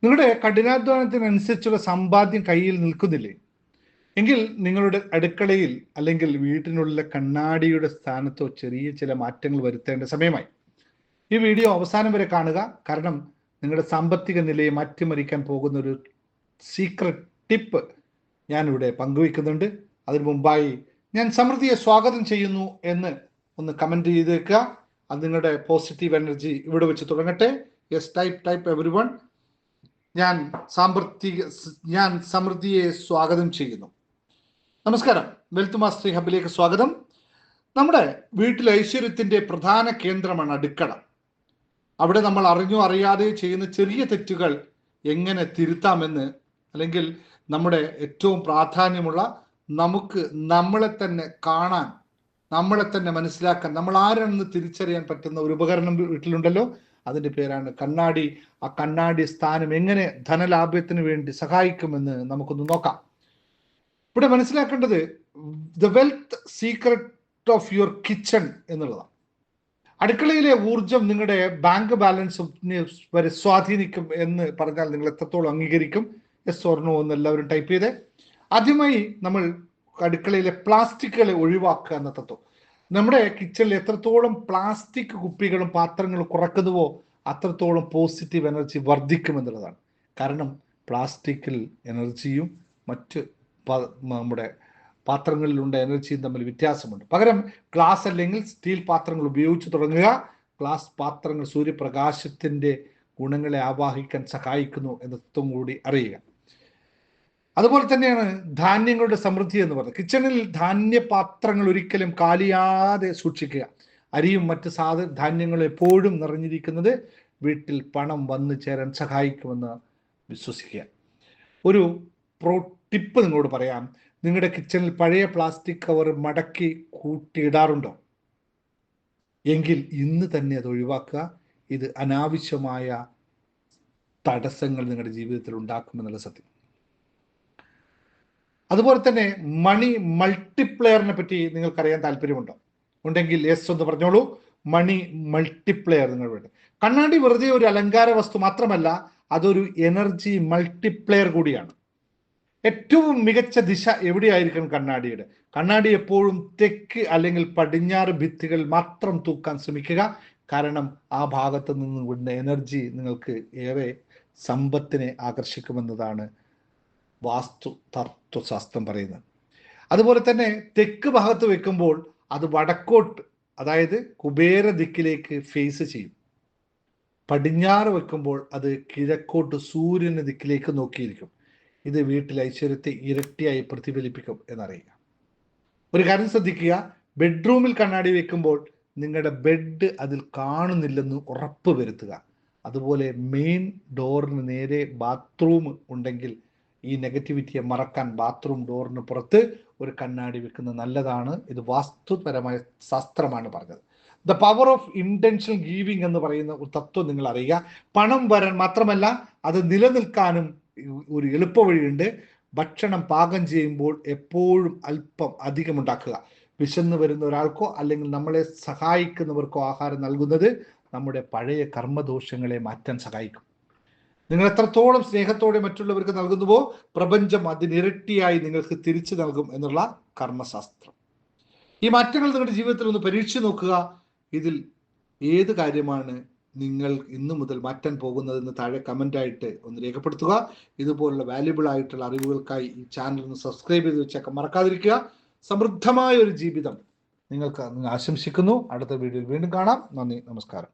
നിങ്ങളുടെ കഠിനാധ്വാനത്തിനനുസരിച്ചുള്ള സമ്പാദ്യം കയ്യിൽ നിൽക്കുന്നില്ലേ എങ്കിൽ നിങ്ങളുടെ അടുക്കളയിൽ അല്ലെങ്കിൽ വീട്ടിനുള്ളിലെ കണ്ണാടിയുടെ സ്ഥാനത്തോ ചെറിയ ചില മാറ്റങ്ങൾ വരുത്തേണ്ട സമയമായി. ഈ വീഡിയോ അവസാനം വരെ കാണുക, കാരണം നിങ്ങളുടെ സാമ്പത്തിക നിലയെ മാറ്റിമറിക്കാൻ പോകുന്ന ഒരു സീക്രട്ട് ടിപ്പ് ഞാനിവിടെ പങ്കുവയ്ക്കുന്നുണ്ട്. അതിനു മുമ്പായി ഞാൻ സമൃദ്ധിയെ സ്വാഗതം ചെയ്യുന്നു എന്ന് ഒന്ന് കമന്റ് ചെയ്തേക്കുക. അത് നിങ്ങളുടെ പോസിറ്റീവ് എനർജി ഇവിടെ വെച്ച് തുടങ്ങട്ടെ. Yes, type everyone. ഞാൻ സമൃദ്ധിയെ സ്വാഗതം ചെയ്യുന്നു. നമസ്കാരം, വെൽത്ത് മാസ്റ്ററി ഹബിലേക്ക് സ്വാഗതം. നമ്മുടെ വീട്ടിൽ ഐശ്വര്യത്തിന്റെ പ്രധാന കേന്ദ്രമാണ് അടുക്കള. അവിടെ നമ്മൾ അറിഞ്ഞോ അറിയാതെ ചെയ്യുന്ന ചെറിയ തെറ്റുകൾ എങ്ങനെ തിരുത്താമെന്ന്, അല്ലെങ്കിൽ നമ്മുടെ ഏറ്റവും പ്രാധാന്യമുള്ള നമുക്ക് നമ്മളെ തന്നെ കാണാൻ, നമ്മളെ തന്നെ മനസ്സിലാക്കാൻ, നമ്മൾ ആരാണെന്ന് തിരിച്ചറിയാൻ പറ്റുന്ന ഒരു ഉപകരണം വീട്ടിലുണ്ടല്ലോ, അതിന്റെ പേരാണ് കണ്ണാടി. ആ കണ്ണാടി സ്ഥാനം എങ്ങനെ ധനലാഭ്യത്തിന് വേണ്ടി സഹായിക്കുമെന്ന് നമുക്കൊന്ന് നോക്കാം. ഇവിടെ മനസ്സിലാക്കേണ്ടത് the wealth secret of your kitchen എന്നുള്ളതാണ്. അടുക്കളയിലെ ഊർജം നിങ്ങളുടെ ബാങ്ക് ബാലൻസ് വരെ സ്വാധീനിക്കും എന്ന് പറഞ്ഞാൽ നിങ്ങൾ എത്രത്തോളം അംഗീകരിക്കും? യെസ് ഓർ നോ എന്ന് എല്ലാവരും ടൈപ്പ് ചെയ്തേ. ആദ്യമായി നമ്മൾ അടുക്കളയിലെ പ്ലാസ്റ്റിക്കുകളെ ഒഴിവാക്കുക എന്ന തത്വം. നമ്മുടെ കിച്ചണിൽ എത്രത്തോളം പ്ലാസ്റ്റിക് കുപ്പികളും പാത്രങ്ങളും കുറക്കുന്നുവോ അത്രത്തോളം പോസിറ്റീവ് എനർജി വർദ്ധിക്കും എന്നുള്ളതാണ്. കാരണം പ്ലാസ്റ്റിക്കിൽ എനർജിയും മറ്റ് നമ്മുടെ പാത്രങ്ങളിലുണ്ട എനർജിയും തമ്മിൽ വ്യത്യാസമുണ്ട്. പകരം ഗ്ലാസ് അല്ലെങ്കിൽ സ്റ്റീൽ പാത്രങ്ങൾ ഉപയോഗിച്ച് തുടങ്ങുക. ഗ്ലാസ് പാത്രങ്ങൾ സൂര്യപ്രകാശത്തിന്റെ ഗുണങ്ങളെ ആവാഹിക്കാൻ സഹായിക്കുന്നു എന്ന തത്വം കൂടി അറിയുക. അതുപോലെ തന്നെയാണ് ധാന്യങ്ങളുടെ സമൃദ്ധി എന്ന് പറയുന്നത്. കിച്ചണിൽ ധാന്യപാത്രങ്ങൾ ഒരിക്കലും കാലിയാതെ സൂക്ഷിക്കുക. അരിയും മറ്റ് ധാന്യങ്ങളും എപ്പോഴും നിറഞ്ഞിരിക്കുന്നത് വീട്ടിൽ പണം വന്നു ചേരാൻ സഹായിക്കുമെന്ന് വിശ്വസിക്കുക. ഒരു പ്രോ ടിപ്പ് നിങ്ങളോട് പറയാം. നിങ്ങളുടെ കിച്ചണിൽ പഴയ പ്ലാസ്റ്റിക് കവർ മടക്കി കൂട്ടിയിടാറുണ്ടോ? എങ്കിൽ ഇന്ന് തന്നെ അത് ഒഴിവാക്കുക. ഇത് അനാവശ്യമായ തടസ്സങ്ങൾ നിങ്ങളുടെ ജീവിതത്തിൽ ഉണ്ടാക്കുമെന്നുള്ള സത്യം. അതുപോലെ തന്നെ മണി മൾട്ടിപ്ലെയറിനെ പറ്റി നിങ്ങൾക്കറിയാൻ താല്പര്യമുണ്ടോ? ഉണ്ടെങ്കിൽ യെസ് എന്ന് പറഞ്ഞോളൂ. മണി മൾട്ടിപ്ലെയർ നിങ്ങൾ വേണ്ട. കണ്ണാടി വെറുതെ ഒരു അലങ്കാര വസ്തു മാത്രമല്ല, അതൊരു എനർജി മൾട്ടിപ്ലെയർ കൂടിയാണ്. ഏറ്റവും മികച്ച ദിശ എവിടെയായിരിക്കണം കണ്ണാടിയുടെ? കണ്ണാടി എപ്പോഴും തെക്ക് അല്ലെങ്കിൽ പടിഞ്ഞാറ് ഭിത്തികൾ മാത്രം തൂക്കാൻ ശ്രമിക്കുക. കാരണം ആ ഭാഗത്ത് നിന്ന് വിടുന്ന എനർജി നിങ്ങൾക്ക് ഏറെ സമ്പത്തിനെ ആകർഷിക്കുമെന്നതാണ് വാസ്തു തത്വശാസ്ത്രം പറയുന്നത്. അതുപോലെ തന്നെ തെക്ക് ഭാഗത്ത് വെക്കുമ്പോൾ അത് വടക്കോട്ട്, അതായത് കുബേര ദിക്കിലേക്ക് ഫേസ് ചെയ്യും. പടിഞ്ഞാറ് വെക്കുമ്പോൾ അത് കിഴക്കോട്ട് സൂര്യന് ദിക്കിലേക്ക് നോക്കിയിരിക്കും. ഇത് വീട്ടിൽ ഐശ്വര്യത്തെ ഇരട്ടിയായി പ്രതിഫലിപ്പിക്കും എന്നറിയുക. ഒരു കാര്യം ശ്രദ്ധിക്കുക, ബെഡ്റൂമിൽ കണ്ണാടി വെക്കുമ്പോൾ നിങ്ങളുടെ ബെഡ് അതിൽ കാണുന്നില്ലെന്ന് ഉറപ്പ് വരുത്തുക. അതുപോലെ മെയിൻ ഡോറിന് നേരെ ബാത്റൂം ഉണ്ടെങ്കിൽ ഈ നെഗറ്റിവിറ്റിയെ മറക്കാൻ ബാത്റൂം ഡോറിന് പുറത്ത് ഒരു കണ്ണാടി വെക്കുന്നത് നല്ലതാണ്. ഇത് വാസ്തുപരമായ ശാസ്ത്രമാണ് പറഞ്ഞത്. The power of intentional giving എന്ന് പറയുന്ന ഒരു തത്വം നിങ്ങൾ അറിയുക. പണം വരാൻ മാത്രമല്ല, അത് നിലനിൽക്കാനും ഒരു എളുപ്പ വഴിയുണ്ട്. ഭക്ഷണം പാകം ചെയ്യുമ്പോൾ എപ്പോഴും അല്പം അധികം ഉണ്ടാക്കുക. വിശന്ന് വരുന്ന ഒരാൾക്കോ അല്ലെങ്കിൽ നമ്മളെ സഹായിക്കുന്നവർക്കോ ആഹാരം നൽകുന്നത് നമ്മുടെ പഴയ കർമ്മദോഷങ്ങളെ മാറ്റാൻ സഹായിക്കും. നിങ്ങൾ എത്രത്തോളം സ്നേഹത്തോടെ മറ്റുള്ളവർക്ക് നൽകുന്നുവോ പ്രപഞ്ചം അതിനിരട്ടിയായി നിങ്ങൾക്ക് തിരിച്ചു നൽകും എന്നുള്ള കർമ്മശാസ്ത്രം. ഈ മാറ്റങ്ങൾ നിങ്ങളുടെ ജീവിതത്തിൽ ഒന്ന് പരീക്ഷിച്ച് നോക്കുക. ഇതിൽ ഏത് കാര്യമാണ് നിങ്ങൾ ഇന്നു മുതൽ മാറ്റാൻ പോകുന്നതെന്ന് താഴെ കമൻ്റായിട്ട് ഒന്ന് രേഖപ്പെടുത്തുക. ഇതുപോലുള്ള വാല്യുബിൾ ആയിട്ടുള്ള അറിവുകൾക്കായി ഈ ചാനൽ ഒന്ന് സബ്സ്ക്രൈബ് ചെയ്ത് വെച്ചേക്കാൻ മറക്കാതിരിക്കുക. സമൃദ്ധമായ ഒരു ജീവിതം നിങ്ങൾക്ക് ആശംസിക്കുന്നു. അടുത്ത വീഡിയോയിൽ വീണ്ടും കാണാം. നന്ദി, നമസ്കാരം.